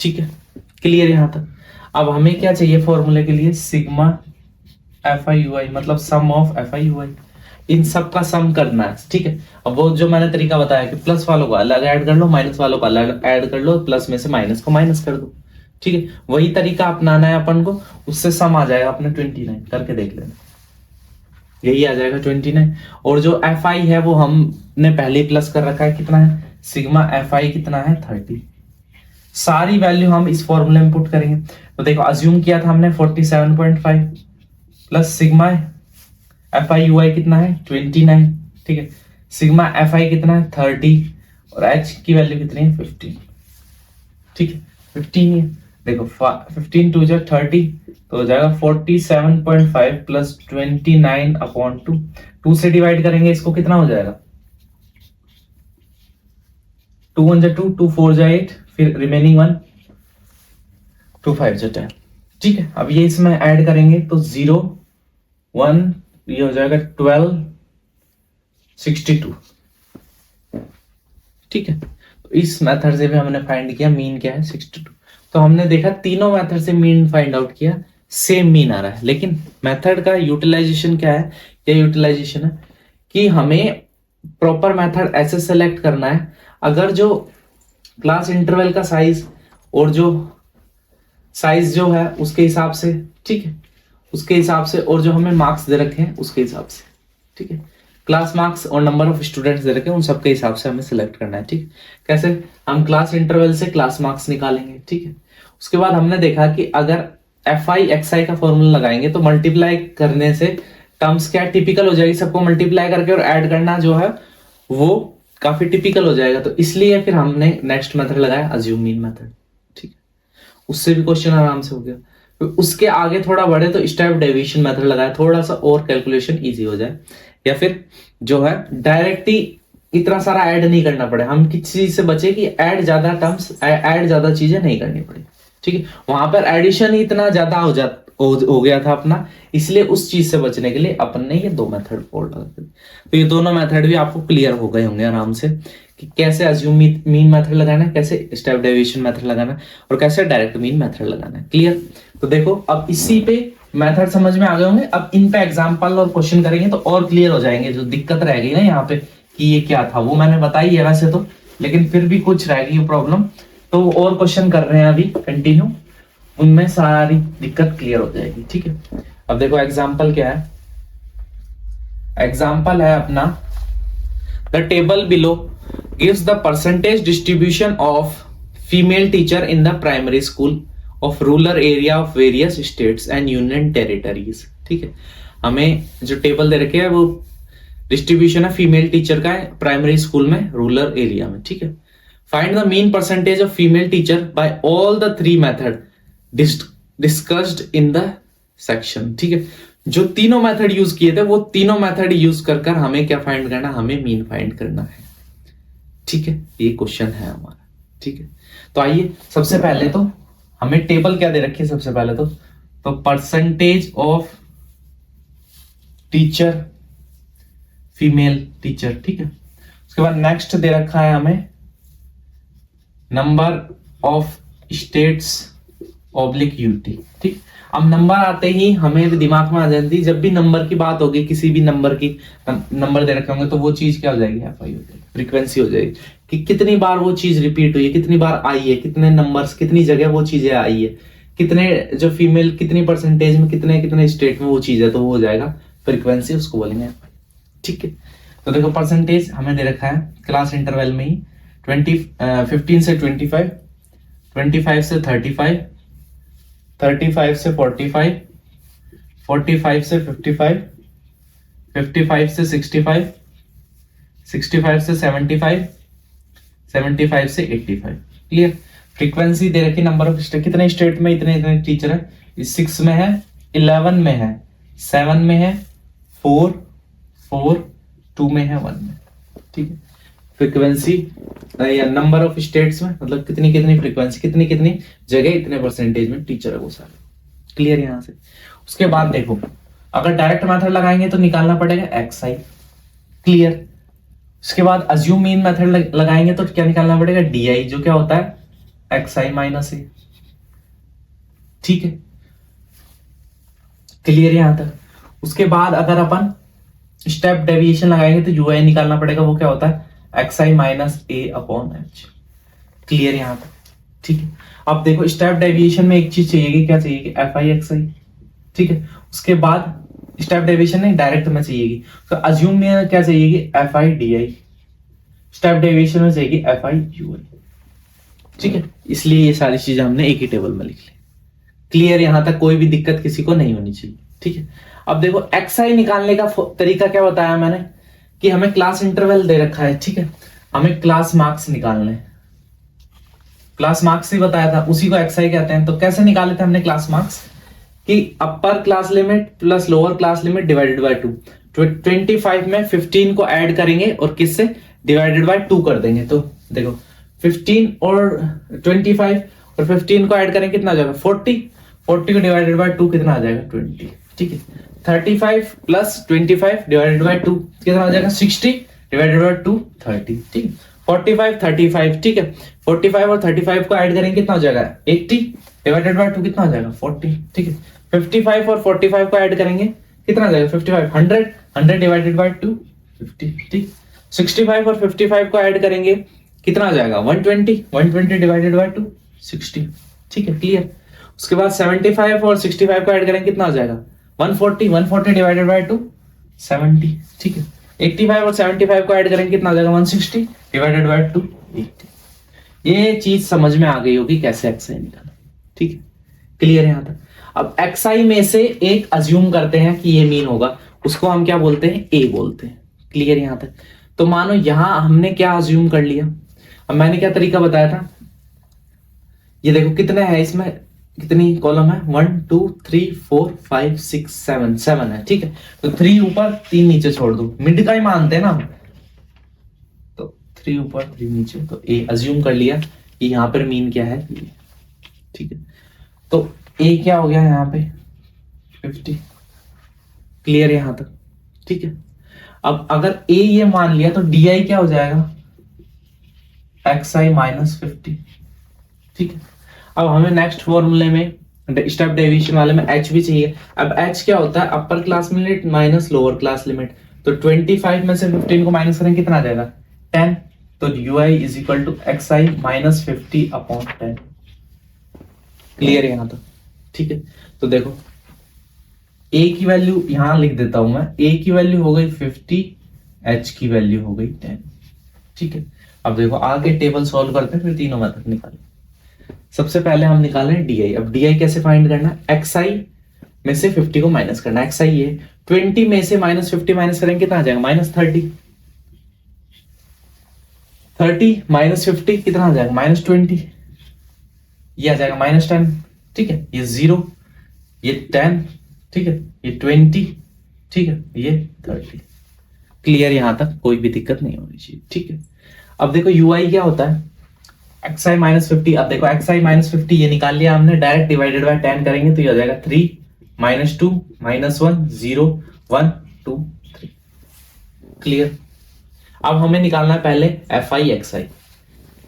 ठीक है, क्लियर यहां तक? अब हमें क्या चाहिए फॉर्मूले के लिए? सिग्मा एफ आई यू आई, मतलब सम ऑफ एफ आई यू आई, इन सब का सम करना है। ठीक है, अब वो जो मैंने तरीका बताया कि प्लस वालों को अलग ऐड कर लो, माइनस वालों को अलग ऐड कर लो, प्लस में से माइनस को माइनस कर दो। ठीक है, वही तरीका अपनाना है अपन को, उससे सम आ जाएगा अपने 29, करके देख लेना, यही आ जाएगा 29। और जो एफ आई है वो हमने पहले ही प्लस कर रखा है, कितना है? सिग्मा एफ आई कितना है? 30। सारी वैल्यू हम इस फॉर्मूले में पुट करेंगे। तो देखो अज्यूम किया था हमने 47.5 plus sigma F I you I कितना है? 29। ठीक है, सिग्मा एफ आई कितना है? 30, और एच की वैल्यू कितनी है? 15। ठीक है, 15 है। देखो 15 2 30, तो हो जाएगा 47.5 प्लस 29 अपॉन 2। 2 से डिवाइड करेंगे इसको, कितना हो जाएगा? 2 1 2, 2 4 8, फिर रिमेनिंग 1, 2 5 10। ठीक है, अब ये इसमें ऐड करेंगे तो 0 1, ये हो जाएगा 12 62। ठीक है, तो इस मेथड से भी हमने फाइंड किया मीन क्या है? 62। तो हमने देखा तीनों मेथड से मीन फाइंड आउट किया, सेम मीन आ रहा है। लेकिन मेथड का यूटिलाइजेशन क्या है? ये यूटिलाइजेशन है कि हमें प्रॉपर मेथड ऐसे सेलेक्ट करना है, अगर जो क्लास इंटरवल का साइज और जो साइज जो है उसके हिसाब से, ठीक है, उसके हिसाब से, और जो हमें मार्क्स दे रखे हैं उसके हिसाब से, ठीक है, क्लास मार्क्स और नंबर ऑफ स्टूडेंट्स दे रखे हैं उन सबके हिसाब से हमें सिलेक्ट करना है, ठीक। कैसे? हम क्लास इंटरवल से क्लास मार्क्स निकालेंगे, ठीक है। उसके बाद हमने देखा कि अगर एफ आई एक्स आई का फॉर्मूला लगाएंगे तो मल्टीप्लाई करने से टर्म्स क्या टिपिकल हो जाएगी, सबको मल्टीप्लाई करके और ऐड करना जो है वो काफी टिपिकल हो जाएगा, तो इसलिए फिर हमने नेक्स्ट मेथड लगाया अज्यूम मीन मेथड, ठीक है। उससे भी क्वेश्चन आराम से हो गया। तो उसके आगे थोड़ा बढ़े तो स्टेप डेविएशन मेथड लगाया, थोड़ा सा और कैलकुलेशन इजी हो जाए, या फिर जो है डायरेक्ट ही इतना सारा ऐड नहीं करना पड़े, हम किसी चीज से बचे कि ऐड ज्यादा टर्म्स, ऐड ज्यादा चीजें नहीं करनी पड़ी, ठीक है। वहां पर एडिशन ही इतना ज्यादा हो गया था अपना, इसलिए उस चीज से बचने के लिए अपन ने ये दो मेथड फॉलो लगा। तो ये दोनों मेथड भी आपको क्लियर हो गए होंगे आराम से कि कैसे अज्यूम मीन मेथड लगाना है, कैसे स्टेप डेविएशन मेथड लगाना है, और कैसे डायरेक्ट मीन मेथड लगाना है। क्लियर? तो देखो अब इसी पे मेथड समझ में आ गए होंगे, अब इन पे एग्जांपल और क्वेश्चन करेंगे तो और क्लियर हो जाएंगे। जो दिक्कत रह गई ना यहाँ पे कि ये क्या था, वो मैंने बताई है वैसे तो, लेकिन फिर भी कुछ रह गई प्रॉब्लम, तो और क्वेश्चन कर रहे हैं अभी कंटिन्यू, उनमें सारी दिक्कत क्लियर हो जाएगी, ठीक है। अब देखो एग्जांपल क्या है, एग्जांपल है अपना the table below gives the percentage distribution of female teacher in the primary school of rural area of various states and union territories, ठीक है। हमें जो टेबल दे रखे है वो डिस्ट्रीब्यूशन है फीमेल टीचर का है प्राइमरी स्कूल में रूरल एरिया में, ठीक है। Find the mean percentage of female teacher by all the three method discussed in the section, ठीक है। जो तीनों मेथड यूज किए थे वो तीनों मेथड यूज कर हमें क्या फाइंड करना, हमें मीन फाइंड करना है, ठीक है। ये क्वेश्चन है हमारा, ठीक है। तो आइए सबसे पहले तो हमें टेबल क्या दे रखी है, सबसे पहले तो percentage of teacher female teacher, ठीक है। उसके बाद नेक्स्ट दे रखा है हमें number of states oblique UT, ठीक। अब नंबर आते ही हमें दिमाग में आ जाती है, जब भी नंबर की बात होगी, किसी भी नंबर की नंबर दे रखे होंगे तो वो चीज क्या हो जाएगी, एफ आई हो जाएगी, फ्रीक्वेंसी हो जाएगी कि कितनी बार वो चीज रिपीट हुई है, कितनी बार आई है, कितने नंबर्स कितनी जगह वो चीजें आई है, कितने जो फीमेल कितनी परसेंटेज में कितने कितने स्टेट में वो चीज है, तो वो हो जाएगा फ्रीक्वेंसी, उसको बोलेंगे एफ आई, ठीक है। तो देखो परसेंटेज हमें दे रखा है क्लास इंटरवल में ही 15 से 25, 25 से 35, 35 से 45, 45 से 55, 55 से 65, 65 से 75, 75 से 85। क्लियर? फ्रीक्वेंसी दे रखी, नंबर ऑफ स्टेट, कितने स्टेट में इतने इतने टीचर है, 6 में है, 11 में है, 7 में है, 4, 2 में है, 1 में, ठीक है। फ्रीक्वेंसी या नंबर ऑफ स्टेट्स में मतलब कितनी कितनी फ्रीक्वेंसी, कितनी कितनी जगह, इतने परसेंटेज में टीचर है वो सारे। क्लियर? यहां से उसके बाद देखो अगर डायरेक्ट मेथड लगाएंगे तो निकालना पड़ेगा एक्स आई। क्लियर? उसके बाद अज्यूम मीन मेथड लगाएंगे तो क्या निकालना पड़ेगा, डी आई, जो क्या होता है एक्स आई माइनस ए, ठीक है। क्लियर यहां तक? उसके बाद अगर अपन स्टेप डेविएशन लगाएंगे तो यू आई निकालना पड़ेगा, वो क्या होता है x I minus a upon h. Clear यहां तक? ठीक है। अब देखो स्टेप डेविएशन में एक चीज चाहिए, क्या चाहिए, एफ आई एक्स आई, ठीक है। उसके बाद स्टेप डेविएशन नहीं डायरेक्ट में चाहिएगी, तो अज्यूम में क्या चाहिएगी, F I D I, step deviation में चाहिए एफ आई यू आई, ठीक है। इसलिए ये सारी चीजें हमने एक ही टेबल में लिख ली। क्लियर? यहां तक कोई भी दिक्कत किसी को नहीं होनी चाहिए, ठीक है। अब देखो एक्स आई निकालने का तरीका क्या बताया मैंने कि हमें क्लास इंटरवल दे रखा है, ठीक है, हमें क्लास मार्क्स निकालने, क्लास मार्क्स ही बताया था, उसी को एक्स आई कहते हैं। तो कैसे निकाले थे हमने क्लास मार्क्स कि upper class limit plus lower class limit divided by 2, 25 में 15 को ऐड करेंगे और किससे डिवाइडेड बाय 2 कर देंगे। तो देखो 15 और 25 और 15 को ऐड करेंगे कितना आ जाएगा 40, 40 को डिवाइडेड बाय 2 कितना आ जाएगा 20, ठीक है। 35 प्लस 25 डिवाइडेड बाय 2 कितना आ जाएगा 60 डिवाइडेड बाय 2 30, ठीक है। 45 35, ठीक है, 45 और 35 को ऐड करेंगे कितना हो जाएगा 80 डिवाइडेड बाय 2 कितना हो जाएगा 40, ठीक है। 55 और 45 को ऐड करेंगे कितना आ जाएगा 55, 100 डिवाइडेड बाय 2 50, ठीक। 65 और 55 को ऐड करेंगे, कितना आ जाएगा 120, 120 डिवाइडेड बाय 2 60। ठीक है, क्लियर। उसके बाद 75 और 65 को ऐड करेंगे, कितना आ जाएगा 140, 140 डिवाइडेड बाय 2 70। ठीक है, 85 और 75 को ऐड करेंगे, कितना आ जाएगा 160 डिवाइडेड बाय 2 80। ये चीज समझ में आ गई होगी कैसे एक्सआई निकालना। ठीक है, क्लियर है यहां तक। अब एक्सआई में से एक अज्यूम करते हैं कि ये मीन होगा, उसको हम क्या बोलते हैं, ए बोलते हैं। क्लियर यहां तक। तो मानो यहां हमने क्या अज्यूम कर लिया, अब मैंने क्या तरीका बताया था, ये देखो कितने हैं इसमें, कितनी कॉलम है 1 2 3 4 5 6 7 7 है। ठीक है, तो 3 ऊपर 3 नीचे छोड़ दो, मिड का ही मानते हैं ना, तो 3 ऊपर 3 नीचे, तो ए अज्यूम कर लिया कि यहां पर मीन क्या है। ठीक है, तो ए क्या हो गया यहाँ पे 50। क्लियर है यहां तक। ठीक है, अब अगर ए ये मान लिया तो डी आई क्या हो जाएगा एक्स आई माइनस 50। ठीक है, अब हमें नेक्स्ट फॉर्मूले में स्टेप डेविएशन वाले में एच भी चाहिए। अब एच क्या होता है, upper class limit minus lower class limit. तो 25 में से 15 को माइनस करेंगे, कितना आ जाएगा 10। तो u i is equal to x I minus 50 upon 10। Clear है यहां तक। ठीक है, तो देखो ए की वैल्यू यहां लिख देता हूं मैं, ए की वैल्यू हो गई 50, एच की वैल्यू हो गई 10। ठीक है, अब देखो आगे टेबल सॉल्व करते हैं, फिर तीनों मेथड निकालें। सबसे पहले हम निकाले डी आई। अब डी आई कैसे फाइंड करना, एक्स आई में से 50 को माइनस करना। एक्स आई है 20 में से माइनस 50 माइनस करेंगे, कितना आ जाएगा माइनस 30। 30 माइनस 50 कितना आ जाएगा माइनस 20, ये आ जाएगा माइनस 10। ठीक है, ये 0, ये 10, ठीक है, ये 20, ठीक है, ये 30। क्लियर यहां तक, कोई भी दिक्कत नहीं होनी चाहिए। ठीक है, अब देखो यू आई क्या होता है एक्स आई माइनस 50। अब देखो एक्स आई माइनस 50 ये निकाल लिया हमने, डायरेक्ट डिवाइडेड बाय 10 करेंगे तो ये हो जाएगा 3 माइनस 2 माइनस 1 0 1 2 3। क्लियर। अब हमें निकालना है पहले एफ आई एक्स आई।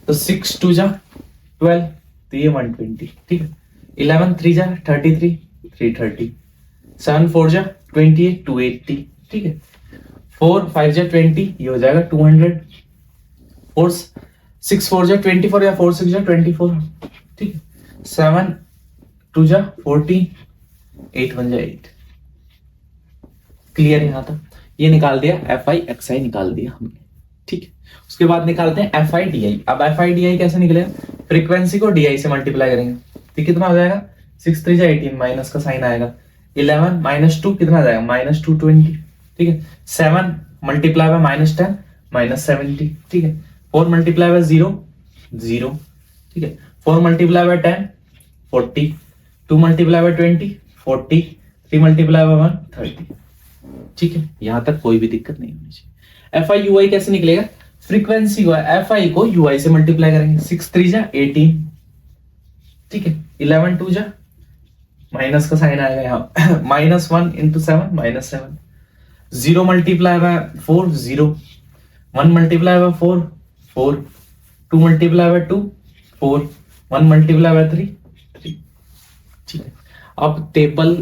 तो 6 2 जा 12, तो ये 120। ठीक है, 11 3 जा 33 330, 7 4 जा 28 280। ठीक है, 4 5 जा 20, ये हो जाएगा 200। 4 6 4 जा 24 या 4 6 जा 24। ठीक है, 7 2 जा 14, 8 1 जा 8। क्लियर यहां तक, ये निकाल दिया एफ आई एक्स आई निकाल दिया हमने। ठीक है, उसके बाद निकालते हैं एफ आई डी आई। अब एफ आई डी आई कैसे निकलेगा, फ्रीक्वेंसी को डी आई से मल्टीप्लाई करेंगे, तो कितना हो जाएगा 6 3 जा 18, माइनस का साइन आएगा। 11 माइनस 2 कितना आ जाएगा माइनस 220। ठीक है, 7 मल्टीप्लाई बाय माइनस 10 माइनस 70। ठीक है, 4 मल्टीप्लाई बाय 0 0। ठीक है, 4 multiply by 10 40, 2 multiply by 20 40, 3 multiply by 1 30। ठीक है, यहां तक कोई भी दिक्कत नहीं होनी चाहिए। एफ आई यू आई कैसे निकलेगा, फ्रीक्वेंसी को एफ आई को यू आई से मल्टीप्लाई करेंगे। 6 3 जा 18। ठीक है, 11 2 जा माइनस का साइन आएगा यहाँ minus 1 into 7 minus 7। 0 multiply by 4 0, 1 multiply by 4 4, 2 multiply by 2 4, 1 multiply by 3 3। ठीक है, अब टेबल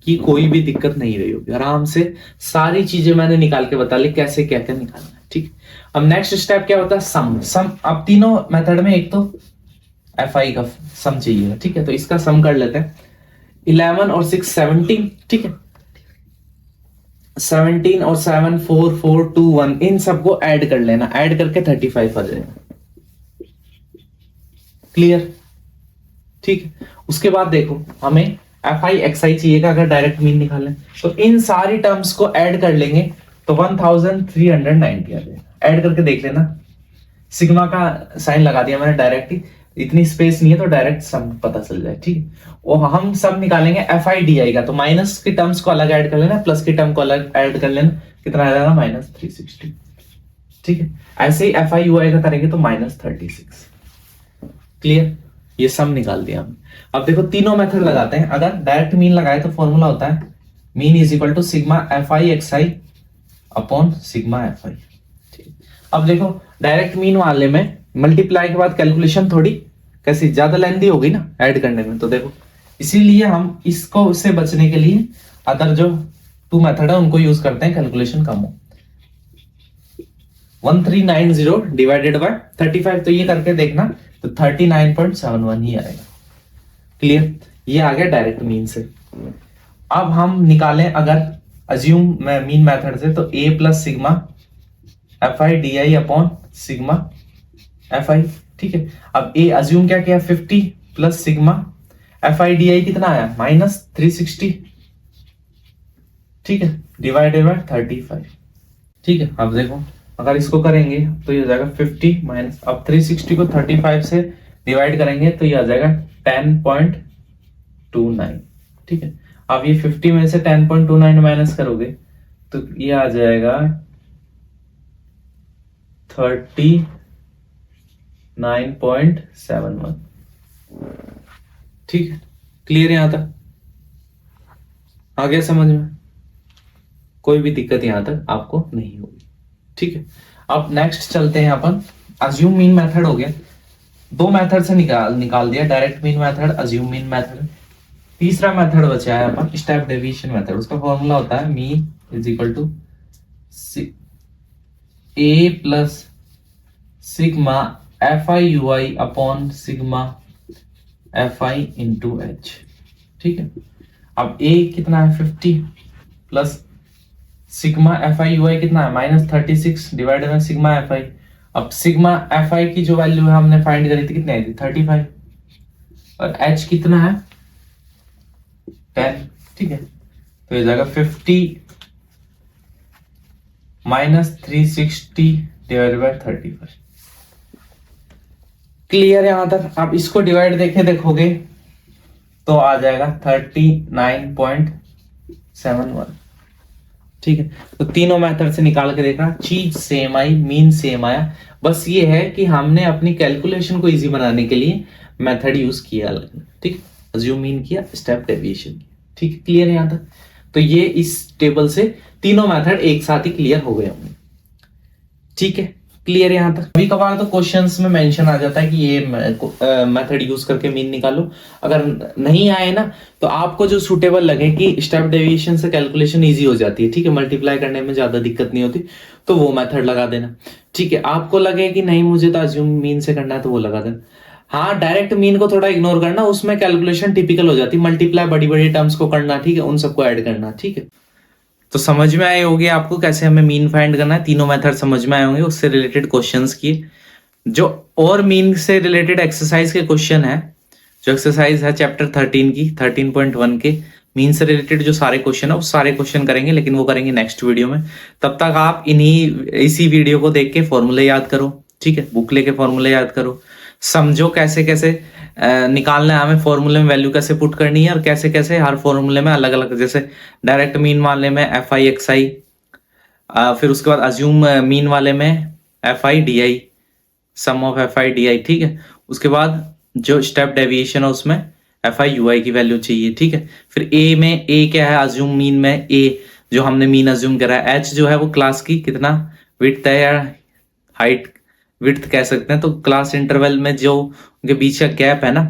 की कोई भी दिक्कत नहीं रही होगी, आराम से सारी चीजें मैंने निकाल के बता ली कैसे क्या क्या निकालना है। ठीक, अब नेक्स्ट स्टेप क्या होता है सम। अब तीनों मेथड में एक तो एफ आई का सम चाहिए। ठीक है, तो इसका सम कर लेते हैं। 11 और 6 17। ठीक है, 17 और 7 4 4 2 1, इन सबको ऐड कर लेना, ऐड करके 35 आ जाएगा। क्लियर। ठीक है, उसके बाद देखो हमें एफ आई एक्स आई चाहिएगा, अगर डायरेक्ट मीन निकालें तो इन सारी टर्म्स को ऐड कर लेंगे तो 1390 आ जाएगा। ऐड करके देख लेना, सिग्मा का साइन लगा दिया मैंने डायरेक्ट ही, इतनी स्पेस नहीं है तो डायरेक्ट सम पता चल जाए। ठीक है, और हम सब निकालेंगे एफ आई डी आई का, तो माइनस की टर्म्स को अलग ऐड कर लेना, प्लस की टर्म को अलग ऐड कर लेना, कितना आ जाएगा माइनस 360। ठीक है, ऐसे ही एफ आई यू आई का करेंगे तो माइनस 36। क्लियर, ये सम निकाल दिया हमने। अब देखो तीनों मेथड लगाते हैं। अगर डायरेक्ट मीन लगाए तो फॉर्मूला होता है mean is equal to sigma F I x i upon sigma F I. अब देखो डायरेक्ट मीन वाले में मल्टीप्लाई के बाद कैलकुलेशन थोड़ी कैसी ज्यादा लेंथी होगी ना ऐड करने में, तो देखो इसीलिए हम इसको से बचने के लिए अदर जो 2 मेथड है उनको यूज करते हैं, कैलकुलेशन कम हो। 1390 डिवाइडेड बाय 35, तो ये करके देखना, तो 39.71 ही आएगा। क्लियर, ये आ गया डायरेक्ट मीन से। अब हम निकालें अगर अज्यूम मीन मेथड से, तो a plus sigma F I D i upon sigma F i. ठीक है, अब a अज्यूम क्या किया, 50 plus sigma F I D I कितना आया, -360। ठीक है, डिवाइडेड बाय 35। ठीक है, अब देखो अगर इसको करेंगे तो ये हो जाएगा 50 माइनस, अब 360 को 35 से डिवाइड करेंगे तो ये आ जाएगा 10.29। ठीक है, अब ये 50 में से 10.29 माइनस करोगे तो ये आ जाएगा 39.71। ठीक है, क्लियर यहां तक आ गया समझ में? कोई भी दिक्कत यहां तक आपको नहीं होगी। ठीक है, अब नेक्स्ट चलते हैं अपन, अज्यूम मीन मेथड हो गया, दो मेथड से निकाल दिया, direct mean method, assume mean method. तीसरा मेथड बचा है अपन स्टेप डेविएशन मेथड। उसका फॉर्मूला होता है mean is equal to A plus sigma F I you I upon sigma F I into H. ठीक है, अब ए कितना है 50 plus sigma F I you I कितना है -36 divided by sigma F I. अब सिग्मा एफ आई की जो वैल्यू है हमने फाइंड करी थी, कितनी आई थी 35, और एच कितना है 10। ठीक है, तो ये जाएगा 50 -360 डिवाइडेड बाय 35। क्लियर यहां तक? आप इसको डिवाइड देखोगे तो आ जाएगा 39.71। ठीक है, तो तीनों मेथड से निकाल के देखना, चीज सेम आई, मीन सेम आया, बस ये है कि हमने अपनी कैलकुलेशन को इजी बनाने के लिए मेथड यूज किया अलग। ठीक, अज्यूम मीन किया, स्टेप डेविएशन किया। ठीक, क्लियर है यहां तक? तो ये इस टेबल से तीनों मेथड एक साथ ही क्लियर हो गए होंगे। ठीक है, क्लियर यहां तक? कभी कभार तो क्वेश्चंस में मेंशन आ जाता है कि ये मेथड यूज करके मीन निकालो, अगर नहीं आए ना तो आपको जो सूटेबल लगे कि स्टेप डेविएशन से कैलकुलेशन इजी हो जाती है, ठीक है, मल्टीप्लाई करने में ज्यादा दिक्कत नहीं होती, तो वो मेथड लगा देना। ठीक है, आपको लगे कि नहीं मुझे तो अज्यूम मीन से करना है तो वो लगा देना। हाँ, डायरेक्ट मीन को थोड़ा इग्नोर करना, उसमें कैलकुलेशन टिपिकल हो जाती है, मल्टीप्लाई बड़ी बड़ी टर्म्स को करना, ठीक है, उन सबको ऐड करना। ठीक है, तो समझ में आए होंगे आपको कैसे हमें मीन फाइंड करना है, तीनों मेथड समझ में आए होंगे। उससे रिलेटेड क्वेश्चंस किए, जो और मीन से रिलेटेड एक्सरसाइज के क्वेश्चन है, जो एक्सरसाइज है चैप्टर 13 की 13.1 के मीन से रिलेटेड जो सारे क्वेश्चन है, वो सारे क्वेश्चन करेंगे, लेकिन वो करेंगे नेक्स्ट वीडियो में। तब तक आप इसी वीडियो को देख के फॉर्मूले याद करो। ठीक है, बुक लेके फॉर्मूले याद करो, समझो कैसे कैसे निकालना है हमें, फॉर्मूले में वैल्यू कैसे पुट करनी है, और कैसे कैसे हर फॉर्मूले में अलग अलग, जैसे डायरेक्ट मीन वाले में एफ आई एक्स आई, फिर उसके बाद अज्यूम मीन वाले में f I D i, sum of f I D i. ठीक है, उसके बाद जो स्टेप डेविएशन है उसमें एफ आई यू आई की वैल्यू चाहिए। ठीक है, फिर ए में, ए क्या है अज्यूम मीन में, ए जो हमने मीन अज्यूम करा है, एच जो है वो क्लास की कितना विड्थ है या हाइट, विड्थ कह सकते हैं, तो क्लास इंटरवल में जो उनके बीच का गैप है ना,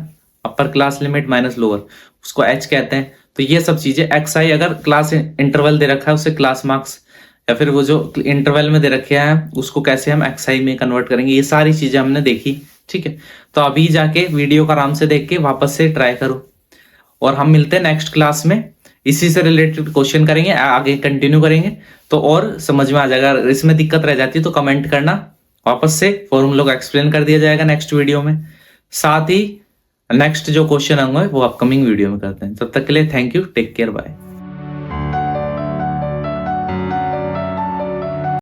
upper class limit minus lower, उसको एच कहते हैं। तो ये सब चीजें, एक्स आई अगर क्लास इंटरवल दे रखा है उसे क्लास मार्क्स, या फिर वो जो इंटरवल में दे रखे हैं उसको कैसे हम एक्स आई में कन्वर्ट करेंगे, ये सारी चीजें हमने देखी। ठीक है, तो अभी जाके वीडियो को आराम से देख के वापस से ट्राई करो, और हम मिलते हैं नेक्स्ट क्लास में, इसी से रिलेटेड क्वेश्चन करेंगे, आगे कंटिन्यू करेंगे, तो और समझ में आ जाएगा। इसमें दिक्कत रह जाती है तो कमेंट करना, वापस से फॉर्मूला को एक्सप्लेन कर दिया जाएगा नेक्स्ट वीडियो में। साथ ही नेक्स्ट जो क्वेश्चन होंगे वो अपकमिंग वीडियो में करते हैं। तब तक के लिए thank you, take care, bye.